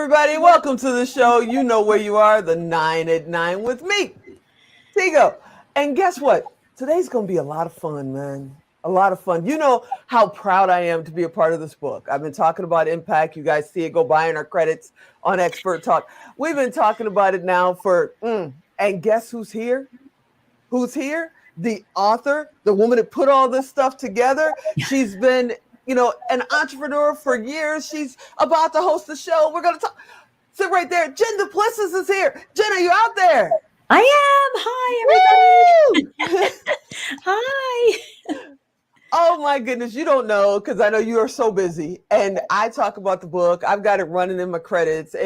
everybody. Welcome to the show. You know where you are, the 9 at 9 with me, Tigo. And guess what? Today's going to be a lot of fun, man. A lot of fun. You know how proud I am to be a part of this book. I've been talking about impact. You guys see it go by in our credits on Expert Talk. We've been talking about it now and guess who's here? Who's here? The author, the woman that put all this stuff together. She's been an entrepreneur for years. She's about to host the show. We're going to talk. Sit right there. Jen the Plessis is here. Jen, are you out there? I am. Hi, everybody. Hi. Oh, my goodness. You don't know because I know you are so busy. And I talk about the book. I've got it running in my credits.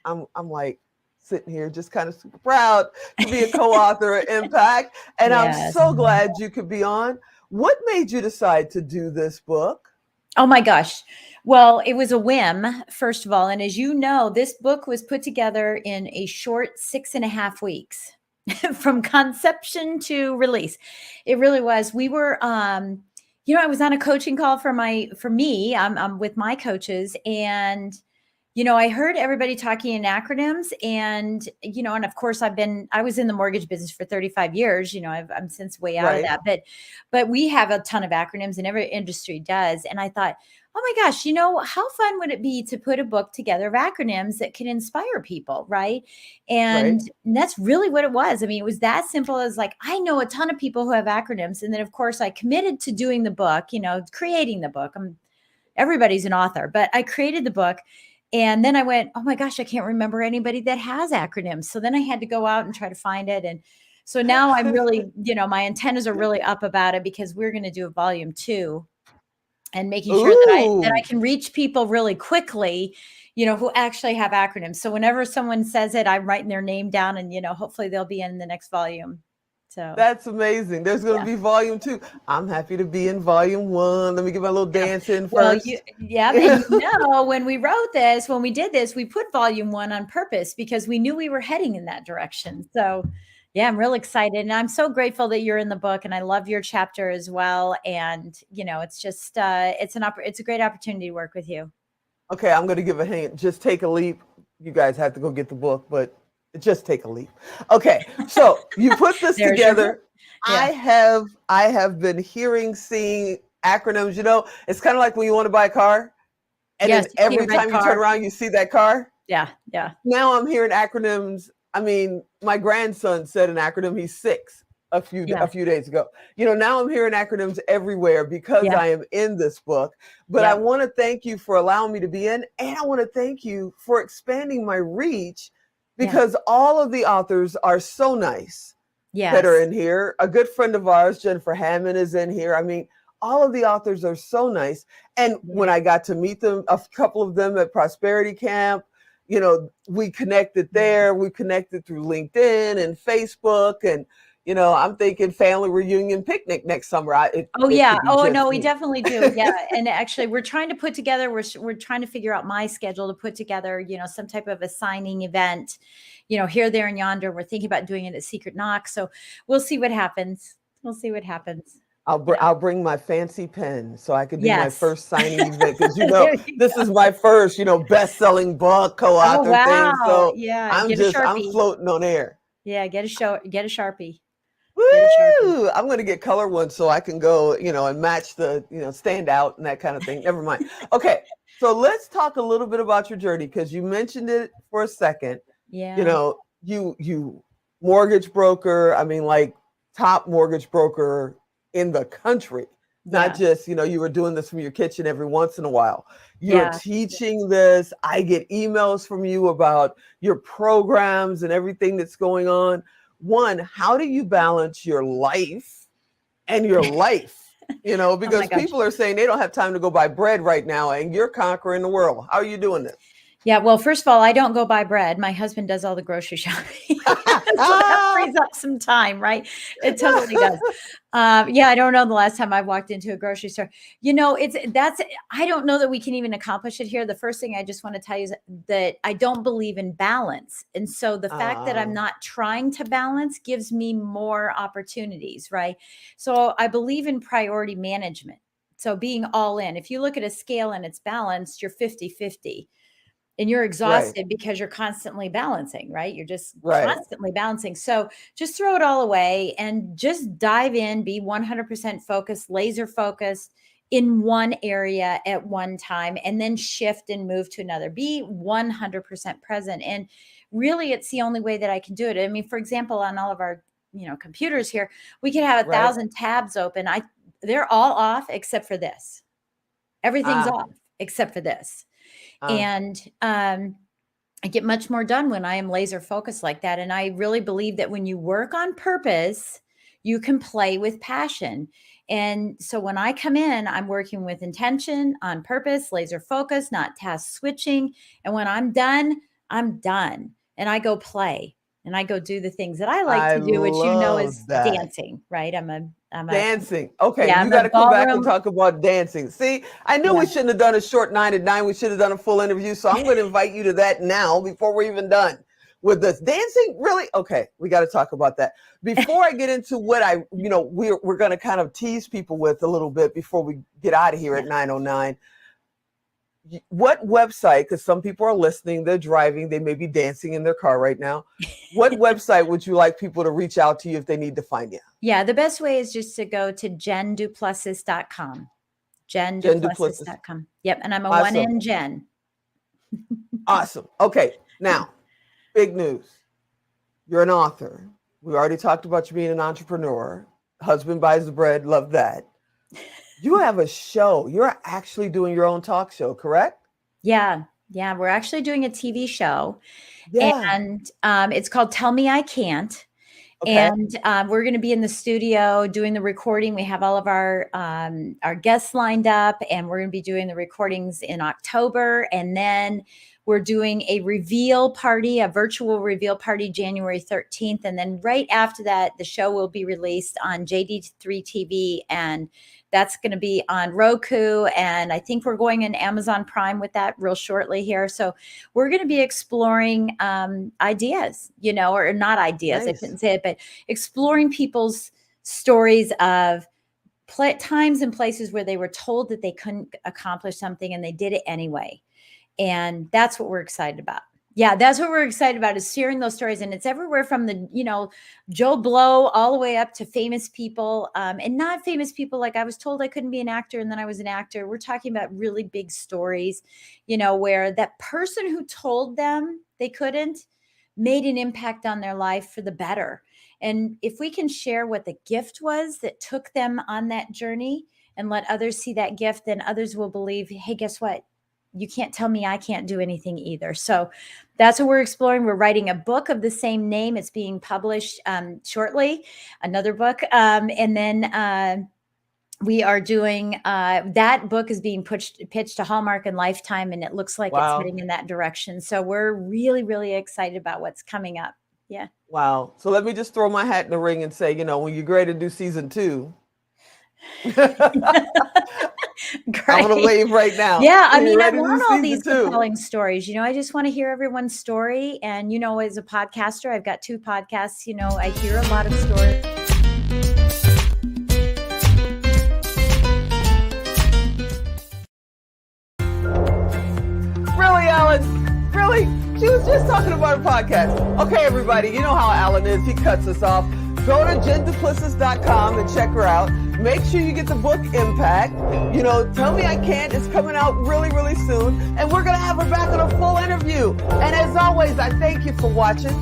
I'm like sitting here just kind of super proud to be a co-author of Impact. And yes. I'm so glad you could be on. What made you decide to do this book? Oh my gosh. Well, it was a whim, first of all. And as you know, this book was put together in a short 6.5 weeks from conception to release. It really was. We were, I was on a coaching call for me. I'm with my coaches, and I heard everybody talking in acronyms, and of course I was in the mortgage business for 35 years. I'm since way out of that, but we have a ton of acronyms, and every industry does. And I thought, oh my gosh, how fun would it be to put a book together of acronyms that can inspire people, right? And that's really what it was. I mean, it was that simple as like, I know a ton of people who have acronyms, and then of course I committed to doing the book, creating the book. Everybody's an author, but I created the book. And then I went, oh my gosh, I can't remember anybody that has acronyms. So then I had to go out and try to find it. And so now I'm really, my antennas are really up about it, because we're going to do a volume 2 and making sure that I can reach people really quickly, who actually have acronyms. So whenever someone says it, I'm writing their name down, and, hopefully they'll be in the next volume. So that's amazing. There's going to be volume 2. I'm happy to be in volume 1. Let me get my little dance in first. Well, when we did this, we put volume 1 on purpose because we knew we were heading in that direction. So yeah, I'm real excited, and I'm so grateful that you're in the book, and I love your chapter as well. And it's just it's a great opportunity to work with you. Okay, I'm going to give a hint. Just take a leap. You guys have to go get the book, but just take a leap. Okay, so you put this together. Yeah. I have been seeing acronyms. It's kind of like when you want to buy a car, and then every time you turn around, you see that car. Yeah. Now I'm hearing acronyms. I mean, my grandson said an acronym. He's 6 a few days ago. Now I'm hearing acronyms everywhere because I am in this book. But I want to thank you for allowing me to be in, and I want to thank you for expanding my reach. Because all of the authors are so nice that are in here. A good friend of ours, Jennifer Hammond, is in here. I mean, all of the authors are so nice. And when I got to meet them, a couple of them at Prosperity Camp, we connected there. We connected through LinkedIn and Facebook. And, I'm thinking family reunion picnic next summer. We definitely do. Yeah. And actually, we're trying to put together, we're trying to figure out my schedule to put together, some type of a signing event, here, there, and yonder. We're thinking about doing it at Secret Knock. So we'll see what happens. I'll bring my fancy pen so I could do my first signing event, because this is my first best-selling book co-author thing. So I'm floating on air. Yeah, get a Sharpie. Woo! I'm going to get color ones so I can go, and match the, stand out and that kind of thing. Never mind. Okay, so let's talk a little bit about your journey, because you mentioned it for a second. Yeah. You mortgage broker. I mean, like top mortgage broker in the country. Not just, you were doing this from your kitchen every once in a while. You're teaching this. I get emails from you about your programs and everything that's going on. One, how do you balance your life and your life? Because people are saying they don't have time to go buy bread right now, and you're conquering the world. How are you doing this? Yeah, well, first of all, I don't go buy bread. My husband does all the grocery shopping. So that frees up some time, right? It totally does. I don't know the last time I walked into a grocery store. I don't know that we can even accomplish it here. The first thing I just want to tell you is that I don't believe in balance. And so the fact that I'm not trying to balance gives me more opportunities, right? So I believe in priority management. So being all in. If you look at a scale and it's balanced, you're 50-50. and you're Right. exhausted because you're constantly balancing, right? You're just Right. constantly balancing. So just throw it all away and just dive in, be 100% focused, laser focused in one area at one time, and then shift and move to another. Be 100% present. And really, it's the only way that I can do it. I mean, for example, on all of our, computers here, we could have 1,000 tabs open. They're all off except for this. Everything's off except for this. And I get much more done when I am laser focused like that. And I really believe that when you work on purpose, you can play with passion. And so when I come in, I'm working with intention, on purpose, laser focus, not task switching. And when I'm done, I'm done. And I go play and I go do the things that I like to do, which is dancing, right? I'm a dancing. Okay, yeah, you got to come back and talk about dancing. See, I knew we shouldn't have done a short 9 to 9. We should have done a full interview. So I'm going to invite you to that now before we're even done with this. Dancing, really? Okay, we got to talk about that. Before I get into what we're going to kind of tease people with a little bit before we get out of here at 9:09. What website, because some people are listening, they're driving, they may be dancing in their car right now. What website would you like people to reach out to you if they need to find you? Yeah, the best way is just to go to jenduplessis.com. jenduplessis.com. Yep, and I'm a awesome. 1N Jen. Awesome. Okay, now, big news. You're an author. We already talked about you being an entrepreneur. Husband buys the bread, love that. You have a show. You're actually doing your own talk show, correct? Yeah. We're actually doing a TV show. Yeah. And it's called Tell Me I Cant. Okay. And we're going to be in the studio doing the recording. We have all of our guests lined up, and we're going to be doing the recordings in October. And then we're doing a reveal party, a virtual reveal party, January 13th. And then right after that, the show will be released on JD3 TV, and that's going to be on Roku. And I think we're going in Amazon Prime with that real shortly here. So we're going to be exploring ideas, or not ideas, nice. I couldn't say it, but exploring people's stories of times and places where they were told that they couldn't accomplish something and they did it anyway. And that's what we're excited about. Yeah, that's what we're excited about, is sharing those stories. And it's everywhere from the, Joe Blow all the way up to famous people, and not famous people. Like, I was told I couldn't be an actor, and then I was an actor. We're talking about really big stories, where that person who told them they couldn't made an impact on their life for the better. And if we can share what the gift was that took them on that journey and let others see that gift, then others will believe, hey, guess what? You can't tell me I can't do anything either. So that's what we're exploring. We're writing a book of the same name. It's being published shortly, another book. And then we are doing, that book is being pitched to Hallmark and Lifetime, and it looks like it's heading in that direction. So we're really, really excited about what's coming up. Yeah. Wow. So let me just throw my hat in the ring and say, when you're ready to do season 2, I'm going to wave right now. Yeah, I mean, I want all these compelling stories. I just want to hear everyone's story. And, as a podcaster, I've got 2 podcasts. I hear a lot of stories. Really, Alan? Really? She was just talking about a podcast. Okay, everybody, you know how Alan is. He cuts us off. Go to jenduplessis.com and check her out. Make sure you get the book Impact. Tell Me I Cant is coming out really, really soon. And we're going to have her back on a full interview. And as always, I thank you for watching.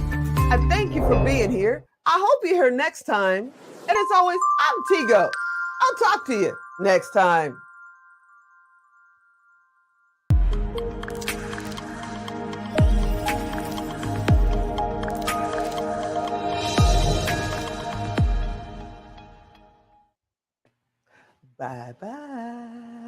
I thank you for being here. I hope you're here next time. And as always, I'm Tigo. I'll talk to you next time. Bye-bye.